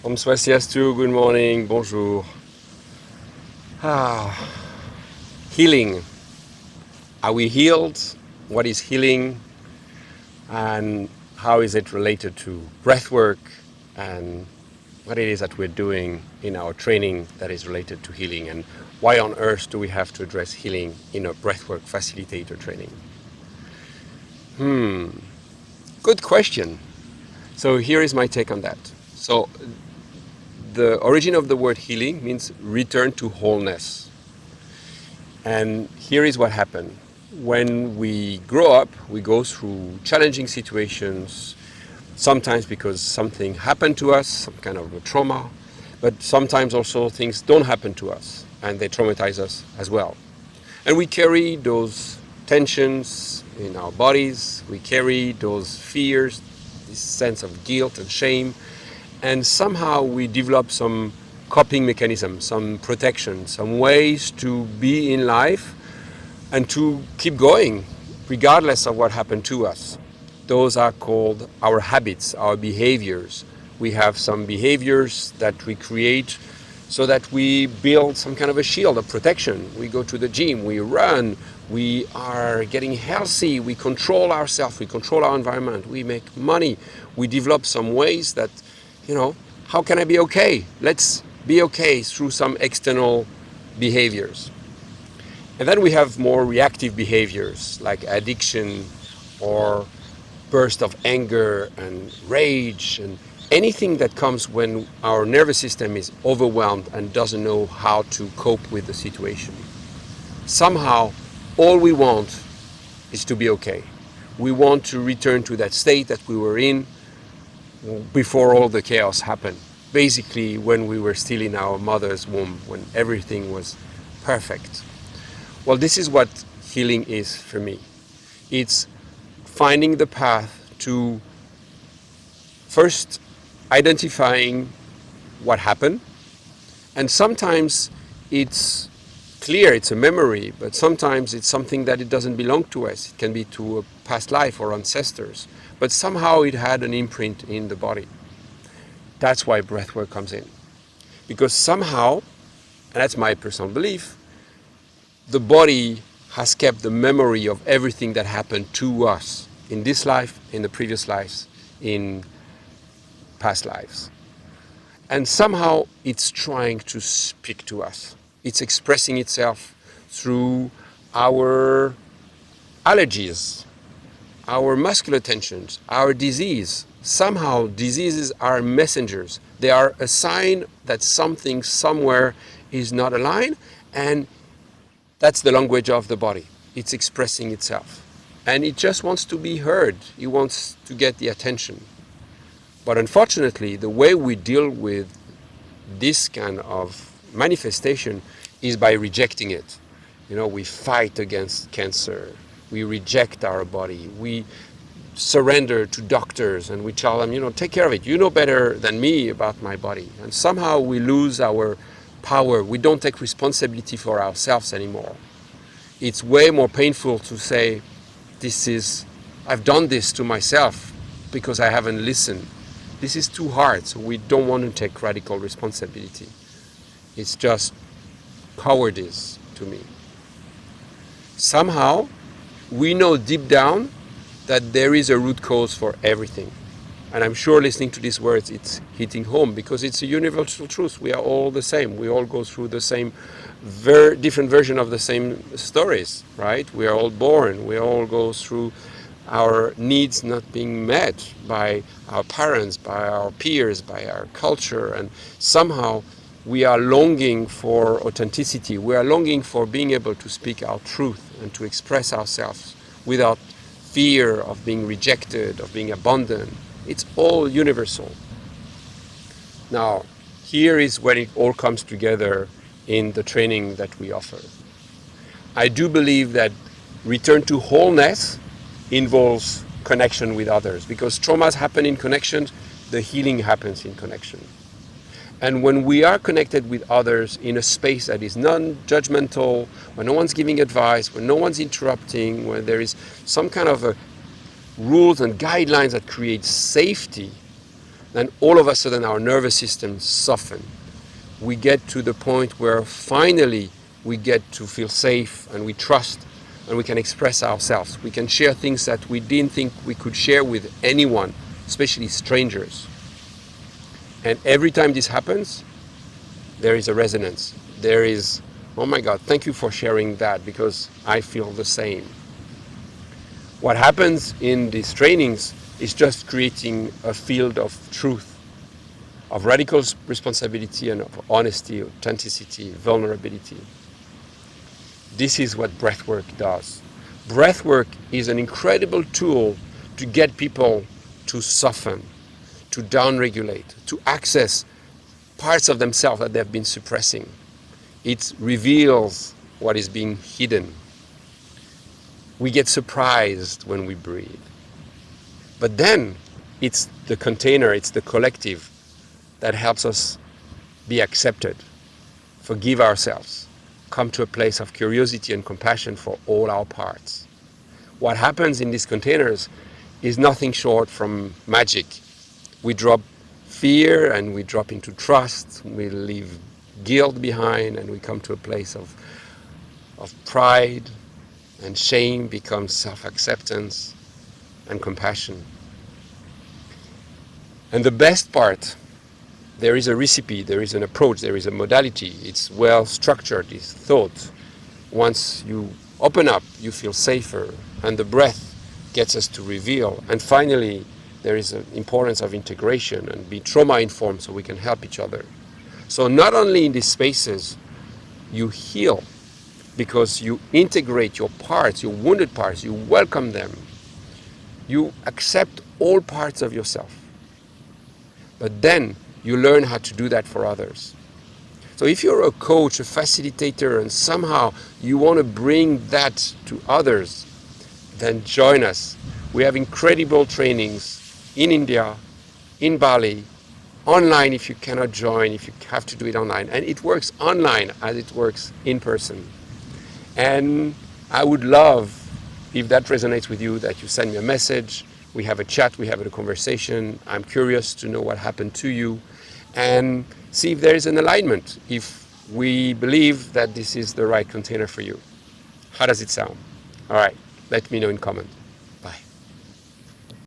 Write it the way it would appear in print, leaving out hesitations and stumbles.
Om Swastiastu, good morning, bonjour. Healing. Are we healed? What is healing? And how is it related to breathwork and what it is that we're doing in our training that is related to healing, and why on earth do we have to address healing in a breathwork facilitator training? Good question. So here is my take on that. So the origin of the word healing means return to wholeness. And here is what happened. When we grow up, we go through challenging situations, sometimes because something happened to us, some kind of a trauma, but sometimes also things don't happen to us and they traumatize us as well. And we carry those tensions in our bodies, we carry those fears, this sense of guilt and shame, and somehow we develop some coping mechanism, some protection, some ways to be in life and to keep going regardless of what happened to us. Those are called our habits, our behaviors. We have some behaviors that we create so that we build some kind of a shield of protection. We go to the gym, we run, we are getting healthy, we control ourselves, we control our environment, we make money, we develop some ways that, how can I be okay? Let's be okay through some external behaviors. And then we have more reactive behaviors like addiction or burst of anger and rage and anything that comes when our nervous system is overwhelmed and doesn't know how to cope with the situation. Somehow, all we want is to be okay. We want to return to that state that we were in before all the chaos happened. Basically, when we were still in our mother's womb, when everything was perfect. Well, this is what healing is for me. It's finding the path to first identifying what happened. And sometimes it's clear, it's a memory, but sometimes it's something that it doesn't belong to us. It can be to a past life or ancestors, but somehow it had an imprint in the body. That's why breathwork comes in. Because somehow, and that's my personal belief, the body has kept the memory of everything that happened to us in this life, in the previous lives, in past lives. And somehow it's trying to speak to us. It's expressing itself through our allergies, our muscular tensions, our disease. Somehow diseases are messengers. They are a sign that something somewhere is not aligned, and that's the language of the body. It's expressing itself. And it just wants to be heard. It wants to get the attention. But unfortunately, the way we deal with this kind of manifestation is by rejecting it. We fight against cancer. We reject our body. We surrender to doctors and we tell them, take care of it. You know better than me about my body. And somehow we lose our power. We don't take responsibility for ourselves anymore. It's way more painful to say, I've done this to myself because I haven't listened. This is too hard, so we don't want to take radical responsibility. It's just cowardice to me. Somehow, we know deep down that there is a root cause for everything. And I'm sure listening to these words, it's hitting home because it's a universal truth. We are all the same. We all go through the same, different version of the same stories, right? We are all born. We all go through our needs not being met by our parents, by our peers, by our culture. And somehow we are longing for authenticity. We are longing for being able to speak our truth and to express ourselves without fear of being rejected, of being abandoned. It's all universal. Now, here is when it all comes together in the training that we offer. I do believe that return to wholeness involves connection with others, because traumas happen in connection, the healing happens in connection. And when we are connected with others in a space that is non-judgmental, when no one's giving advice, when no one's interrupting, when there is some kind of rules and guidelines that create safety, then all of a sudden our nervous system soften. We get to the point where finally we get to feel safe and we trust and we can express ourselves. We can share things that we didn't think we could share with anyone, especially strangers. And every time this happens, there is a resonance. There is, oh my God, thank you for sharing that because I feel the same. What happens in these trainings is just creating a field of truth, of radical responsibility and of honesty, authenticity, vulnerability. This is what breathwork does. Breathwork is an incredible tool to get people to soften, to downregulate, to access parts of themselves that they've been suppressing. It reveals what is being hidden. We get surprised when we breathe. But then it's the container, it's the collective that helps us be accepted, forgive ourselves, come to a place of curiosity and compassion for all our parts. What happens in these containers is nothing short from magic. We drop fear and we drop into trust, we leave guilt behind and we come to a place of pride, and shame becomes self-acceptance and compassion. And the best part, there is a recipe, there is an approach, there is a modality. It's well structured, it's thought. Once you open up, you feel safer, and the breath gets us to reveal. And finally, there is an importance of integration and be trauma-informed so we can help each other. So not only in these spaces, you heal because you integrate your parts, your wounded parts, you welcome them. You accept all parts of yourself. But then you learn how to do that for others. So if you're a coach, a facilitator, and somehow you want to bring that to others, then join us. We have incredible trainings in India, in Bali, online if you cannot join, if you have to do it online. And it works online as it works in person. And I would love, if that resonates with you, that you send me a message. We have a chat, we have a conversation. I'm curious to know what happened to you and see if there is an alignment, if we believe that this is the right container for you. How does it sound? All right, let me know in comment.